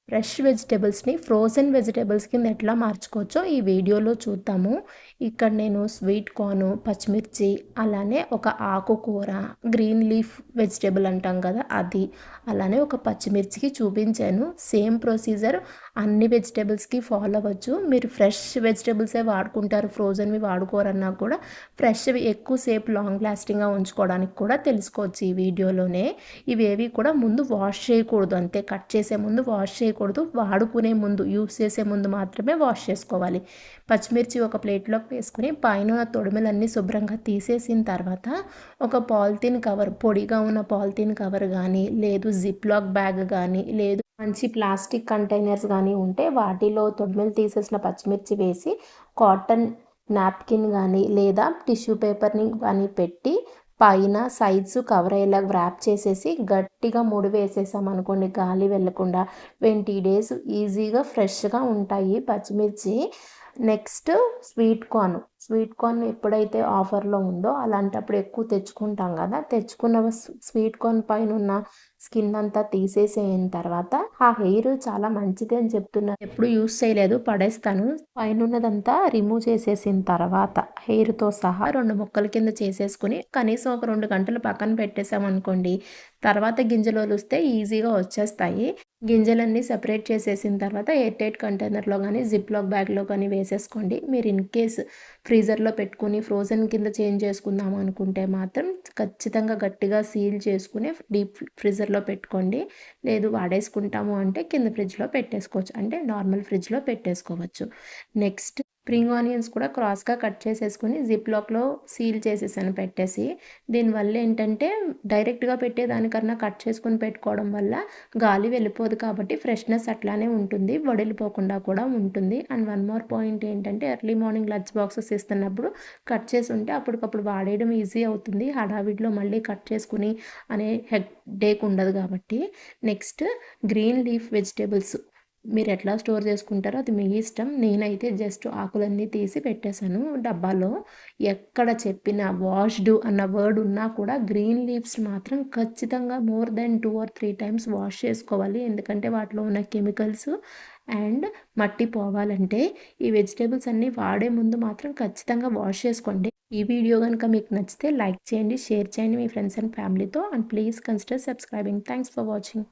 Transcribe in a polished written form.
Fresh వెజిటబుల్స్‌ని frozen vegetables కింద ఎట్లా మార్చుకోవచ్చో ఈ వీడియోలో చూద్దాము. ఇక్కడ నేను స్వీట్ కార్న్, పచ్చిమిర్చి, అలానే ఒక ఆకుకూర, గ్రీన్ లీఫ్ వెజిటబుల్ అంటాం కదా అది, అలానే ఒక పచ్చిమిర్చికి చూపించాను. సేమ్ ప్రొసీజర్ అన్ని వెజిటబుల్స్‌కి ఫాలో అవ్వచ్చు. మీరు ఫ్రెష్ వెజిటబుల్సే వాడుకుంటారు, ఫ్రోజన్‌వి వాడుకోరన్నా కూడా ఫ్రెష్‌వి ఎక్కువసేపు లాంగ్ లాస్టింగ్‌గా ఉంచుకోవడానికి కూడా తెలుసుకోవచ్చు ఈ వీడియోలోనే. ఇవేవి కూడా ముందు వాష్ చేయకూడదు, అంతే. కట్ చేసే ముందు వాష్ చేయకూడదు, వాడుకునే ముందు, యూస్ చేసే ముందు మాత్రమే వాష్ చేసుకోవాలి. పచ్చిమిర్చి ఒక ప్లేట్లోకి వేసుకుని పైన తొడిమెలన్నీ శుభ్రంగా తీసేసిన తర్వాత ఒక పాలిథీన్ కవర్, పొడిగా ఉన్న పాలిథీన్ కవర్ కానీ, లేదు జిప్ లాక్ బ్యాగ్ కానీ, లేదు మంచి ప్లాస్టిక్ కంటైనర్స్ కానీ ఉంటే వాటిలో తొడిమెలు తీసేసిన పచ్చిమిర్చి వేసి కాటన్ నాప్కిన్ కానీ లేదా టిష్యూ పేపర్ని కానీ పెట్టి పైన సైడ్స్ కవర్ అయ్యేలా వ్రాప్ చేసేసి గట్టిగా ముడి వేసేసామనుకోండి, గాలి వెళ్ళకుండా 20 డేస్ ఈజీగా ఫ్రెష్గా ఉంటాయి పచ్చిమిర్చి. నెక్స్ట్ స్వీట్ కార్న్ ఎప్పుడైతే ఆఫర్లో ఉందో అలాంటప్పుడు ఎక్కువ తెచ్చుకుంటాం కదా, తెచ్చుకున్న స్వీట్ కార్న్ పైన ఉన్న స్కిన్ అంతా తీసేసిన తర్వాత, ఆ హెయిర్ చాలా మంచిది అని చెప్తున్నారు, ఎప్పుడు యూస్ చేయలేదు, పడేస్తాను. పైన ఉన్నదంతా రిమూవ్ చేసేసిన తర్వాత హెయిర్తో సహా 2 ముక్కల కింద చేసేసుకుని కనీసం ఒక 2 గంటలు పక్కన పెట్టేసామనుకోండి, తర్వాత గింజలు వస్తే ఈజీగా వచ్చేస్తాయి. గింజలన్నీ సెపరేట్ చేసేసిన తర్వాత ఎయిర్ టైట్ కంటైనర్లో కానీ జిప్ లాక్ బ్యాగ్లో కానీ వేసేసుకోండి. మీరు ఇన్ కేస్ ఫ్రీజర్లో పెట్టుకుని ఫ్రోజన్ కింద చేంజ్ చేసుకుందాం అనుకుంటే మాత్రం ఖచ్చితంగా గట్టిగా సీల్ చేసుకుని డీప్ ఫ్రీజర్లో పెట్టుకోండి. లేదు వాడేసుకుంటాము అంటే కింద ఫ్రిడ్జ్లో పెట్టేసుకోవచ్చు, అంటే నార్మల్ ఫ్రిడ్జ్లో పెట్టేసుకోవచ్చు. నెక్స్ట్ స్ప్రింగ్ ఆనియన్స్ కూడా క్రాస్గా కట్ చేసేసుకుని జిప్ లాక్లో సీల్ చేసేసాను పెట్టేసి. దీనివల్ల ఏంటంటే డైరెక్ట్గా పెట్టేదానికన్నా కట్ చేసుకుని పెట్టుకోవడం వల్ల గాలి వెళ్ళిపోదు కాబట్టి ఫ్రెష్నెస్ అట్లానే ఉంటుంది, వడిలిపోకుండా కూడా ఉంటుంది. అండ్ వన్ మోర్ పాయింట్ ఏంటంటే ఎర్లీ మార్నింగ్ లంచ్ బాక్సెస్ ఇస్తున్నప్పుడు కట్ చేసి ఉంటే అప్పటికప్పుడు వాడేయడం ఈజీ అవుతుంది, హడావిడిలో మళ్ళీ కట్ చేసుకుని అనే హెడేక్ ఉండదు కాబట్టి. నెక్స్ట్ గ్రీన్ లీఫ్ వెజిటేబుల్స్ మీరు ఎట్లా స్టోర్ చేసుకుంటారో అది మీ ఇష్టం. నేనైతే జస్ట్ ఆకులన్నీ తీసి పెట్టేశాను డబ్బాలో. ఎక్కడ చెప్పినా వాష్డ్ అన్న వర్డ్ ఉన్నా కూడా గ్రీన్ లీవ్స్ మాత్రం ఖచ్చితంగా more than 2 or 3 times wash చేసుకోవాలి, ఎందుకంటే వాటిలో ఉన్న కెమికల్స్ అండ్ మట్టి పోవాలంటే ఈ వెజిటేబుల్స్ అన్నీ వాడే ముందు మాత్రం ఖచ్చితంగా వాష్ చేసుకోండి. ఈ వీడియో కనుక మీకు నచ్చితే లైక్ చేయండి, షేర్ చేయండి మీ ఫ్రెండ్స్ అండ్ ఫ్యామిలీతో, and please consider subscribing. Thanks for watching.